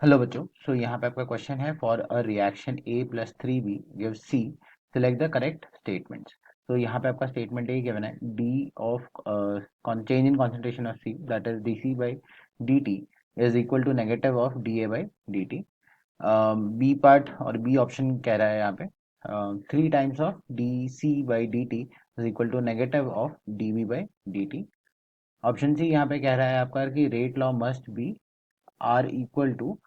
Hello बच्चों, सो यहाँ पे आपका क्वेश्चन है for a reaction A plus three B give C, select the correct statements. तो यहाँ पे आपका स्टेटमेंट ए गिवन है D of change in concentration of C that is D C by D T is equal to negative of D A by D T. B part और B option कह रहा है यहाँ पे three times of D C by D T is equal to negative of D B by D T. Option C यहाँ पे कह रहा है आपका कि rate law must be R equal to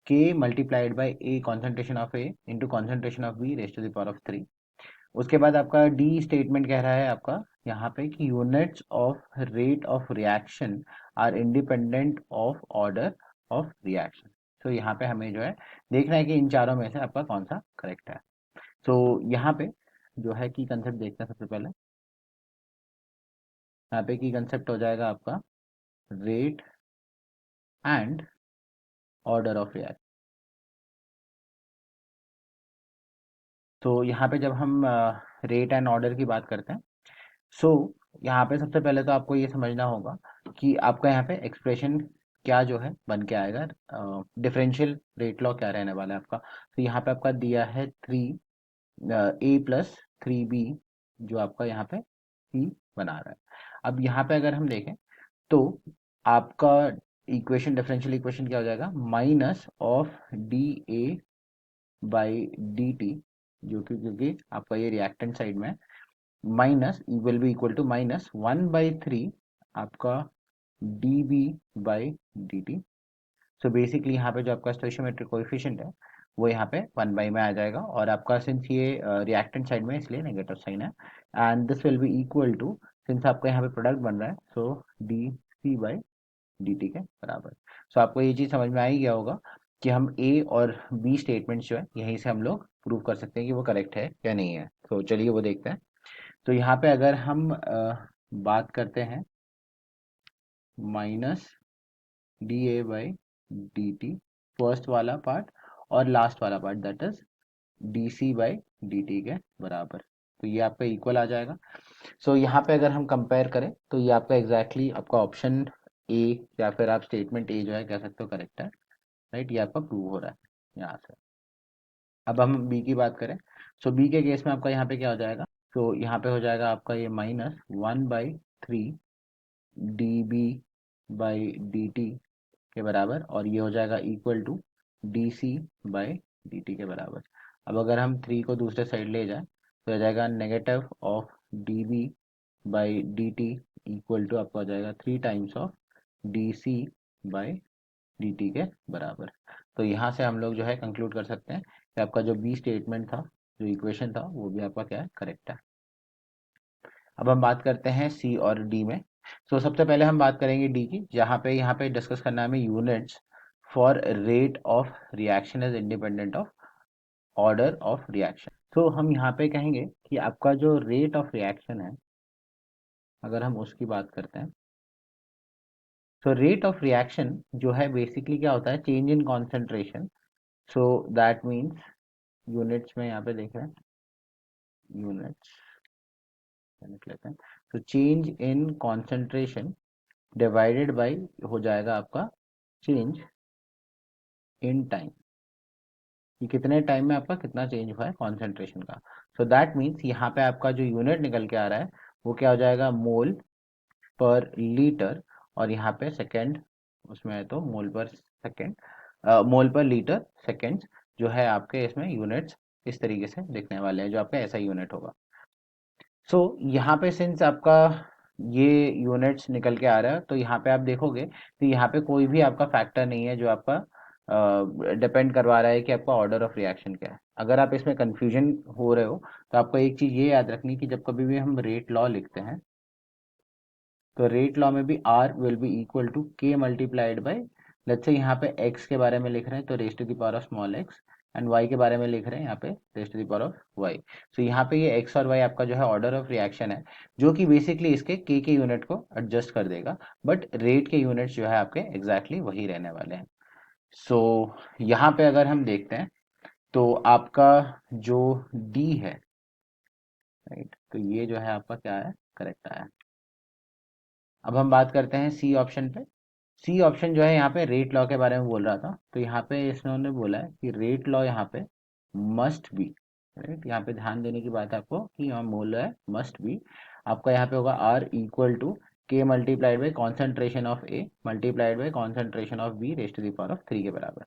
K multiplied by A concentration of A into concentration of B raised to the power of 3। उसके बाद आपका डी स्टेटमेंट कह रहा है आपका यहाँ पे कि units of rate of reaction are independent of order of reaction. तो यहाँ पे हमें जो है देखना है कि इन चारों में से आपका कौन सा करेक्ट है। तो यहाँ पे जो है की कंसेप्ट देखते हैं सबसे पहले। यहाँ पे की कंसेप्ट हो जाएगा आपका rate and order of reaction. तो यहाँ पे जब हम रेट एंड ऑर्डर की बात करते हैं, सो यहाँ पे सबसे पहले तो आपको ये समझना होगा कि आपका यहाँ पे एक्सप्रेशन क्या जो है बन के आएगा, डिफरेंशियल रेट लॉ क्या रहने वाला है आपका। तो यहाँ पे आपका दिया है थ्री ए प्लस थ्री बी, जो आपका यहाँ पे सी बना रहा है। अब यहाँ पे अगर हम देखें तो आपका इक्वेशन, डिफरेंशियल इक्वेशन क्या हो जाएगा, minus of D A by D T, जो कि क्योंकि आपका ये रिएक्टेंट साइड में minus will be equal to minus one by three आपका D B by D T. So basically यहाँ पे जो आपका स्टोइशियोमेट्रिक कोएफिशिएंट है वो यहाँ पे वन बाई में आ जाएगा, और आपका सिंस ये रिएक्टेंट साइड में इसलिए नेगेटिव साइन है, and this will be equal to, since आपका यहाँ पे प्रोडक्ट बन रहा है, so D C by D T के बराबर। सो आपको ये चीज़ समझ में आ ही गया होगा कि हम ए और बी स्टेटमेंट्स जो है यहीं से हम लोग प्रूव कर सकते हैं कि वो करेक्ट है या नहीं है। तो चलिए वो देखते हैं। तो यहाँ पे अगर हम बात करते हैं minus D A by D T, first वाला पार्ट, और लास्ट वाला part that is D C by D T के बराबर, तो ये आपका इक्वल आ जाएगा। सो यहाँ पे अगर हम कंपेयर करें तो ये आपका एग्जैक्टली आपका ऑप्शन ए, या फिर आप स्टेटमेंट ए जो है कह सकते हो करेक्ट है, राइट। ये आपका प्रूव हो रहा है यहाँ से। अब हम बी की बात करें, सो बी के केस में आपका यहाँ पे क्या हो जाएगा, तो यहाँ पे हो जाएगा आपका ये minus one by three D B by D T के बराबर, और ये हो जाएगा equal to D C by D T के बराबर। अब अगर हम थ्री को दूसरे साइड ले जाए तो हो जाएगा negative of D B by D T equal to आपका हो जाएगा three times of D C by D T के बराबर। तो यहाँ से हम लोग जो है कंक्लूड कर सकते हैं कि आपका जो बी स्टेटमेंट था, जो इक्वेशन था, वो भी आपका क्या है, करेक्ट है। अब हम बात करते हैं सी और डी में। सो सबसे पहले हम बात करेंगे डी की, जहाँ पे यहाँ पे डिस्कस करना है हमें units for rate of reaction is independent of order of reaction. तो हम यहाँ पे कहेंगे कि आपका जो रेट ऑफ रिएक्शन है, अगर हम उसकी बात करते हैं, तो रेट ऑफ रिएक्शन जो है बेसिकली क्या होता है, change in concentration. So that means units में यहाँ पे देख रहे हैं, यूनिट्स यूनिट लेते हैं, तो change in concentration divided by हो जाएगा आपका चेंज इन टाइम, कि कितने टाइम में आपका कितना चेंज हुआ है कॉन्सेंट्रेशन का। सो दैट मीन्स यहाँ पे आपका जो यूनिट निकल के आ रहा है वो क्या हो जाएगा, मोल पर लीटर, और यहाँ पे सेकेंड उसमें है तो मोल पर सेकेंड, मोल पर लीटर सेकेंड जो है आपके इसमें यूनिट्स इस तरीके से लिखने वाले हैं, जो आपका ऐसा यूनिट होगा। सो यहाँ पे सिंस आपका ये यूनिट्स निकल के आ रहा है, तो यहाँ पे आप देखोगे तो यहाँ पे कोई भी आपका फैक्टर नहीं है जो आपका डिपेंड करवा रहा है कि आपका ऑर्डर ऑफ रिएक्शन क्या है। अगर आप इसमें कंफ्यूजन हो रहे हो तो आपको एक चीज़ ये याद रखनी कि जब कभी भी हम रेट लॉ लिखते हैं, तो रेट लॉ में भी R will be equal to K multiplied by, let's say यहाँ पे एक्स के बारे में लिख रहे हैं तो raise to the power of small X, and Y के बारे में लिख रहे हैं यहाँ पे raise to the power of Y. So यहाँ पे ये एक्स और वाई आपका जो है ऑर्डर ऑफ रिएक्शन है, जो कि बेसिकली इसके के यूनिट को एडजस्ट कर देगा, बट रेट के यूनिट्स जो है आपके एग्जैक्टली वही रहने वाले हैं। सो यहाँ पे अगर हम देखते हैं तो आपका जो डी है, राइट, तो ये जो है आपका क्या है, करेक्ट आया। अब हम बात करते हैं सी ऑप्शन पे। सी ऑप्शन जो है यहाँ पे रेट लॉ के बारे में बोल रहा था, तो यहाँ पे इसने बोला है कि रेट लॉ यहाँ पे मस्ट बी, राइट। यहाँ पे ध्यान देने की बात है आपको कि यहाँ बोल रहा है मस्ट बी, आपका यहाँ पे होगा R equal to K multiplied by concentration of A multiplied by concentration of B raised to the power of 3 के बराबर।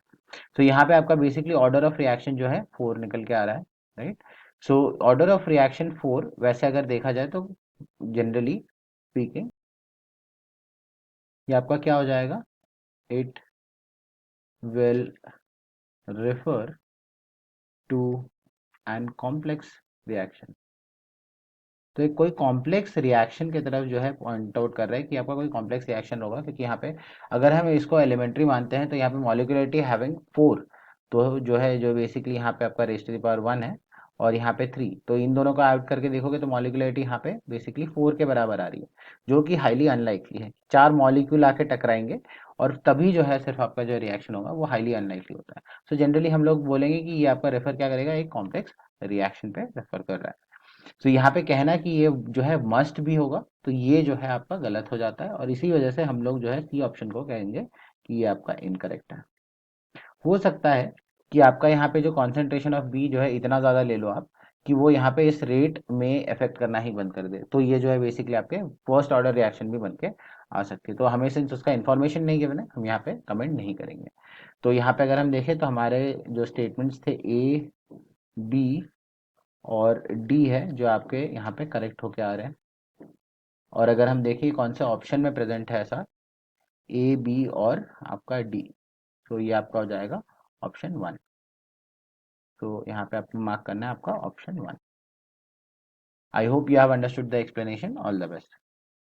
तो यहाँ पे आपका बेसिकली ऑर्डर ऑफ रिएक्शन जो है 4 निकल के आ रहा है, right. So order of reaction 4 वैसे अगर देखा जाए तो जनरली स्पीकिंग ये आपका क्या हो जाएगा, it will refer to an complex reaction। तो एक कोई कॉम्प्लेक्स रिएक्शन की तरफ जो है पॉइंट आउट कर रहा है कि आपका कोई कॉम्प्लेक्स रिएक्शन होगा, क्योंकि यहाँ पे अगर हम इसको एलिमेंट्री मानते हैं तो यहाँ पे मॉलिक्यूलरिटी हैविंग 4, तो जो है जो बेसिकली यहाँ पे आपका रेस्ट टू द पावर 1 है और यहाँ पे 3, तो इन दोनों को ऐड करके देखोगे तो मॉलिक्यूलरिटी यहाँ पे बेसिकली 4 के बराबर आ रही है, जो कि हाईली अनलाइकली है। 4 मॉलिक्यूल आके टकराएंगे और तभी जो है सिर्फ आपका जो रिएक्शन होगा वो हाईली अनलाइकली होता है। सो जनरली हम लोग बोलेंगे कि ये आपका रेफर क्या करेगा, एक कॉम्प्लेक्स रिएक्शन पे रेफर कर रहा है। तो यहाँ पे कहना कि ये जो है मस्ट भी होगा, तो ये जो है आपका गलत हो जाता है और इसी वजह से हम लोग जो है सी ऑप्शन को कहेंगे कि ये आपका इनकरेक्ट है। हो सकता है कि आपका यहाँ पे जो कॉन्सेंट्रेशन ऑफ बी जो है इतना ज़्यादा ले लो आप कि वो यहाँ पे इस रेट में इफेक्ट करना ही बंद कर दे, तो ये जो है बेसिकली आपके फर्स्ट ऑर्डर रिएक्शन भी बन के आ सकती है। तो हमें सिंस उसका इन्फॉर्मेशन नहीं गिवन है हम यहाँ पे कमेंट नहीं करेंगे। तो यहाँ पे अगर हम देखें तो हमारे जो स्टेटमेंट्स थे ए बी और डी है जो आपके यहाँ पे करेक्ट होके आ रहे हैं। और अगर हम देखें कौन से ऑप्शन में प्रेजेंट है ऐसा, ए बी और आपका डी, तो ये आपका हो जाएगा ऑप्शन 1। तो यहाँ पे आपको मार्क करना है आपका option 1। I hope you have understood the explanation. All the best.